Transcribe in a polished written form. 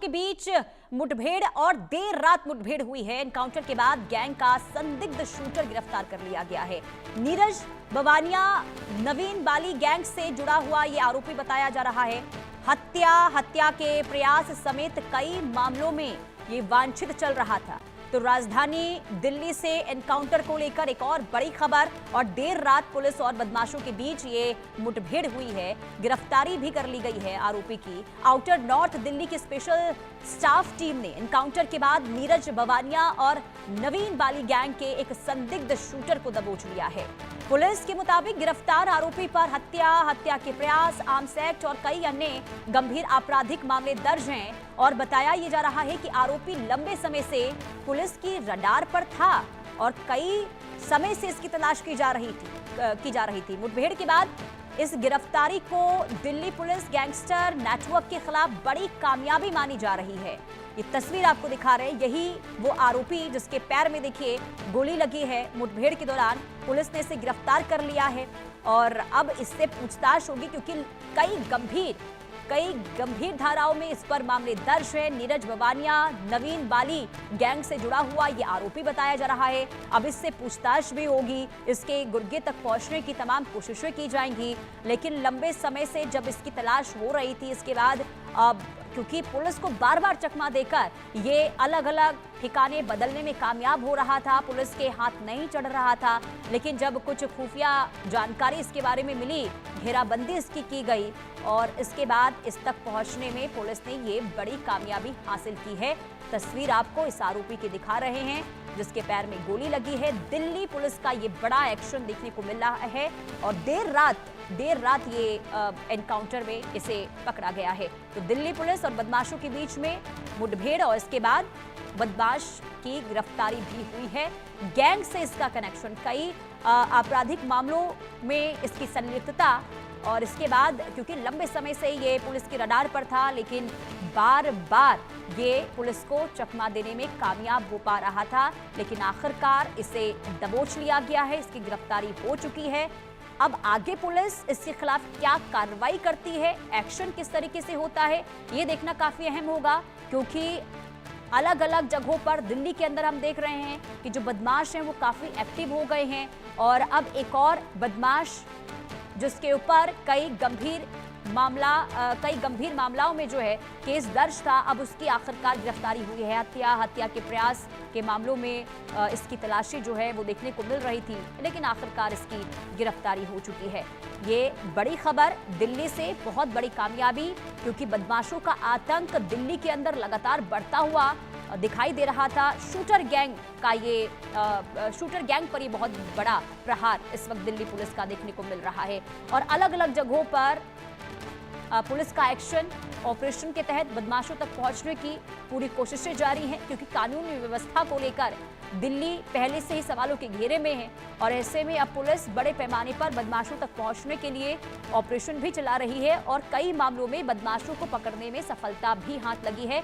के बीच मुठभेड़ और देर रात मुठभेड़ हुई है। एनकाउंटर के बाद गैंग का संदिग्ध शूटर गिरफ्तार कर लिया गया है। नीरज बवानिया नवीन बाली गैंग से जुड़ा हुआ यह आरोपी बताया जा रहा है। हत्या के प्रयास समेत कई मामलों में ये वांछित चल रहा था। तो राजधानी दिल्ली से एनकाउंटर को लेकर एक और बड़ी खबर, और देर रात पुलिस और बदमाशों के बीच ये मुठभेड़ हुई है। गिरफ्तारी भी कर ली गई है आरोपी की। आउटर नॉर्थ दिल्ली की स्पेशल स्टाफ टीम ने एनकाउंटर के बाद नीरज बवानिया और नवीन बाली गैंग के एक संदिग्ध शूटर को दबोच लिया है। पुलिस के मुताबिक गिरफ्तार आरोपी पर हत्या के प्रयास, आर्म्स एक्ट और कई अन्य गंभीर आपराधिक मामले दर्ज हैं। और बताया ये जा रहा है कि आरोपी लंबे समय से पुलिस की रडार पर था और कई समय से इसकी तलाश की जा रही थी। मुठभेड़ के बाद इस गिरफ्तारी को दिल्ली पुलिस गैंगस्टर नेटवर्क के खिलाफ बड़ी कामयाबी मानी जा रही है। ये तस्वीर आपको दिखा रहे हैं, यही वो आरोपी जिसके पैर में देखिए गोली लगी है। मुठभेड़ के दौरान पुलिस ने इसे गिरफ्तार कर लिया है और अब इससे पूछताछ होगी, क्योंकि कई गंभीर धाराओं में इस पर मामले दर्ज है। नीरज बवानिया नवीन बाली गैंग से जुड़ा हुआ ये आरोपी बताया जा रहा है। अब इससे पूछताछ भी होगी, इसके गुर्गे तक पहुंचने की तमाम कोशिशें की जाएंगी। लेकिन लंबे समय से जब इसकी तलाश हो रही थी, इसके बाद क्योंकि पुलिस को बार बार चकमा देकर ये अलग अलग ठिकाने बदलने में कामयाब हो रहा था, पुलिस के हाथ नहीं चढ़ रहा था। लेकिन जब कुछ खुफिया जानकारी इसके बारे में मिली, घेराबंदी इसकी की गई और इसके बाद इस तक पहुंचने में पुलिस ने ये बड़ी कामयाबी हासिल की है। तस्वीर आपको इस आरोपी की दिखा रहे हैं जिसके पैर में गोली लगी है। दिल्ली पुलिस का ये बड़ा एक्शन देखने को मिल रहा है और देर रात ये एनकाउंटर में इसे पकड़ा गया है। तो दिल्ली पुलिस और बदमाशों के बीच में मुठभेड़ और इसके बाद बदमाश की गिरफ्तारी भी हुई है। गैंग से इसका कनेक्शन, कई आपराधिक मामलों में इसकी संलिप्तता, और इसके बाद क्योंकि लंबे समय से ये पुलिस की रडार पर था, लेकिन बार बार ये पुलिस को चकमा देने में कामयाब हो पा रहा था। लेकिन आखिरकार इसे दबोच लिया गया है, इसकी गिरफ्तारी हो चुकी है। अब आगे पुलिस इसके खिलाफ क्या कार्रवाई करती है, एक्शन किस तरीके से होता है, ये देखना काफी अहम होगा। क्योंकि अलग अलग जगहों पर दिल्ली के अंदर हम देख रहे हैं कि जो बदमाश हैं वो काफी एक्टिव हो गए हैं, और अब एक और बदमाश जिसके ऊपर कई गंभीर मामलाओं में जो है केस दर्ज था, अब उसकी आखिरकार गिरफ्तारी हुई है। हत्या के प्रयास के मामलों में इसकी तलाशी जो है वो देखने को मिल रही थी, लेकिन आखिरकार इसकी गिरफ्तारी हो चुकी है। ये बड़ी खबर दिल्ली से, बहुत बड़ी कामयाबी, क्योंकि बदमाशों का आतंक दिल्ली के अंदर लगातार बढ़ता हुआ दिखाई दे रहा था। शूटर गैंग पर ये बहुत बड़ा प्रहार इस वक्त दिल्ली पुलिस का देखने को मिल रहा है। और अलग अलग जगहों पर पुलिस का एक्शन, ऑपरेशन के तहत बदमाशों तक पहुंचने की पूरी कोशिशें जारी हैं, क्योंकि कानूनी व्यवस्था को लेकर दिल्ली पहले से ही सवालों के घेरे में है। और ऐसे में अब पुलिस बड़े पैमाने पर बदमाशों तक पहुंचने के लिए ऑपरेशन भी चला रही है और कई मामलों में बदमाशों को पकड़ने में सफलता भी हाथ लगी है।